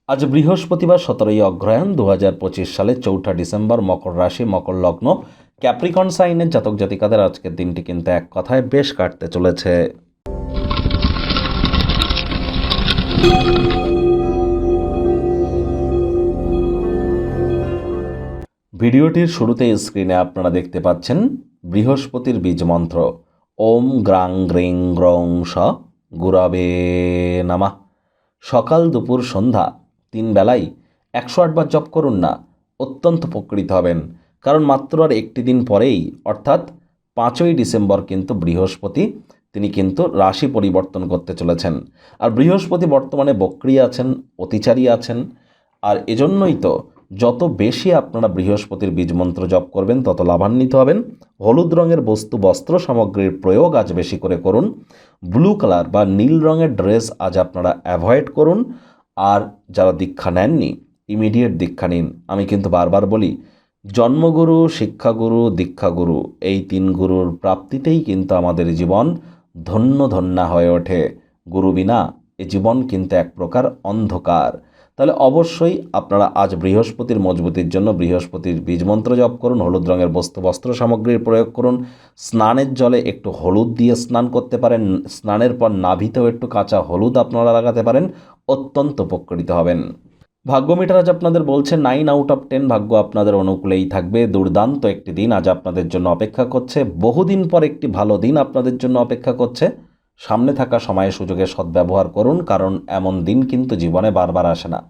আজ বৃহস্পতিবার 17ই অগ্রহায়ণ 2025 সালে 4ঠা ডিসেম্বর, মকর রাশি, মকর লগ্ন, ক্যাপ্রিকন সাইনের জাতক জাতিকাদের আজকের দিনটি কিন্তু এক কথায় বেশ কাটতে চলেছে। ভিডিওটির শুরুতে স্ক্রিনে আপনারা দেখতে পাচ্ছেন বৃহস্পতির বীজ মন্ত্র ওম গ্রাং গ্রিং গ্রং স গুরবে নমঃ। সকাল দুপুর সন্ধ্যা 3 বেলাই 108 বার জপ করুন না, অত্যন্ত উপকৃত হবেন। কারণ মাত্র আর একটি দিন পরেই অর্থাৎ 5ই ডিসেম্বর কিন্তু বৃহস্পতি তিনি কিন্তু রাশি পরিবর্তন করতে চলেছেন। আর বৃহস্পতি বর্তমানে বক্রী আছেন, অতিচারী আছেন। আর এজন্যই তো যত বেশি আপনারা বৃহস্পতির বীজমন্ত্র জপ করবেন তত লাভান্বিত হবেন। হলুদ রঙের বস্তু, বস্ত্র সামগ্রীর প্রয়োগ আজ বেশি করে করুন। ব্লু কালার বা নীল রঙের ড্রেস আজ আপনারা অ্যাভয়েড করুন। আর যারা দীক্ষা নেননি, ইমিডিয়েট দীক্ষা নিন। আমি কিন্তু বারবার বলি, জন্মগুরু, শিক্ষাগুরু, দীক্ষাগুরু এই 3 গুরুর প্রাপ্তিতেই কিন্তু আমাদের জীবন ধন্য ধন্যা হয়ে ওঠে। গুরু বিনা এ জীবন কিন্তু এক প্রকার অন্ধকার। তাহলে অবশ্যই আপনারা আজ বৃহস্পতির মজবুতির জন্য বৃহস্পতির বীজমন্ত্র জপ করুন, হলুদ রঙের বস্তু বস্ত্র সামগ্রীর প্রয়োগ করুন। স্নানের জলে একটু হলুদ দিয়ে স্নান করতে পারেন, স্নানের পর নাভিতেও একটু কাঁচা হলুদ আপনারা লাগাতে পারেন, অত্যন্ত উপকৃত হবেন। ভাগ্য মিটার আজ আপনাদের বলছে 9 আউট অফ 10, ভাগ্য আপনাদের অনুকূলেই থাকবে। দুর্দান্ত একটি দিন আজ আপনাদের জন্য অপেক্ষা করছে। বহুদিন পর একটি ভালো দিন আপনাদের জন্য অপেক্ষা করছে। সামনে থাকা সময়ে সুযোগের সদ্ব্যবহার করুন, কারণ এমন দিন কিন্তু জীবনে বারবার আসে না।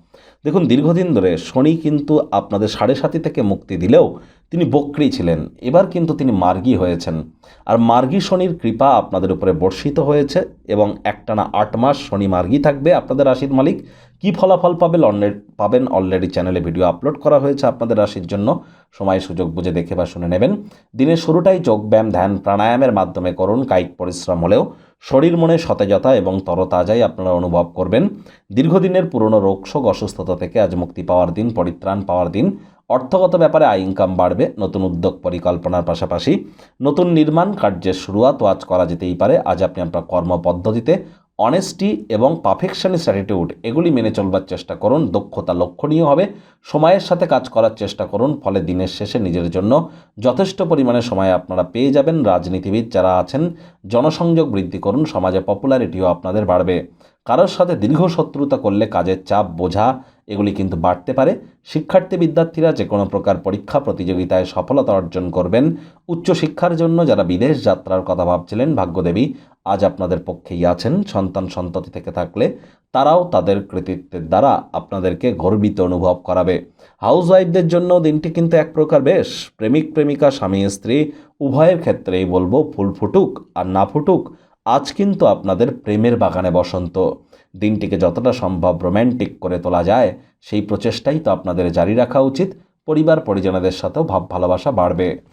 দেখুন, দীর্ঘদিন ধরে শনি কিন্তু আপনাদের 7.5 থেকে মুক্তি দিলেও তিনি বক্রী ছিলেন। এবার কিন্তু তিনি মার্গী হয়েছেন। আর মার্গী শনির কৃপা আপনাদের উপরে বর্ষিত হয়েছে এবং একটানা 8 মাস শনি মার্গী থাকবে আপনাদের রাশির মালিক। কী ফলাফল পাবেন অলরেডি চ্যানেলে ভিডিও আপলোড করা হয়েছে আপনাদের রাশির জন্য। সময় সুযোগ বুঝে দেখে বা শুনে নেবেন। দিনের শুরুটাই যোগব্যায়াম, ধ্যান, প্রাণায়ামের মাধ্যমে করুন। কায়িক পরিশ্রম হলেও শরীর মনে সতেজতা এবং তরতাজাই আপনারা অনুভব করবেন। দীর্ঘদিনের পুরনো রোগশোক, অসুস্থতা থেকে আজ মুক্তি পাওয়ার দিন, পরিত্রাণ পাওয়ার দিন। অর্থগত ব্যাপারে আয় ইনকাম বাড়বে। নতুন উদ্যোগ পরিকল্পনার পাশাপাশি নতুন নির্মাণ কার্যের শুরুয়াতও আজ করা যেতেই পারে। আজ আপনি আপনার কর্মপদ্ধতিতে অনেস্টি এবং পারফেকশনিস্ট অ্যাটিটিউড এগুলি মেনে চলবার চেষ্টা করুন। দক্ষতা লক্ষণীয় হবে। সময়ের সাথে কাজ করার চেষ্টা করুন, ফলে দিনের শেষে নিজের জন্য যথেষ্ট পরিমাণে সময় আপনারা পেয়ে যাবেন। রাজনীতিবিদ যারা আছেন, জনসংযোগ বৃদ্ধি করুন, সমাজে পপুলারিটিও আপনাদের বাড়বে। কারোর সাথে দীর্ঘ শত্রুতা করলে কাজের চাপ, বোঝা এগুলি কিন্তু বাড়তে পারে। শিক্ষার্থী বিদ্যার্থীরা যে কোনো প্রকার পরীক্ষা প্রতিযোগিতায় সফলতা অর্জন করবেন। উচ্চশিক্ষার জন্য যারা বিদেশ যাত্রার কথা ভাবছিলেন, ভাগ্যদেবী আজ আপনাদের পক্ষেই আছেন। সন্তান সন্ততি থেকে থাকলে তারাও তাদের কৃতিত্বের দ্বারা আপনাদেরকে গর্বিত অনুভব করাবে। হাউসওয়াইফদের জন্য দিনটি কিন্তু এক প্রকার বেশ। প্রেমিক প্রেমিকা, স্বামী স্ত্রী উভয়ের ক্ষেত্রেই বলবো, ফুল ফুটুক আর না ফুটুক, আজ কিন্তু আপনাদের প্রেমের বাগানে বসন্ত। দিনটিকে যতটা সম্ভব রোম্যান্টিক করে তোলা যায় সেই প্রচেষ্টাই তো আপনাদের জারি রাখা উচিত। পরিবার পরিজনদের সাথেও ভাব ভালোবাসা বাড়বে।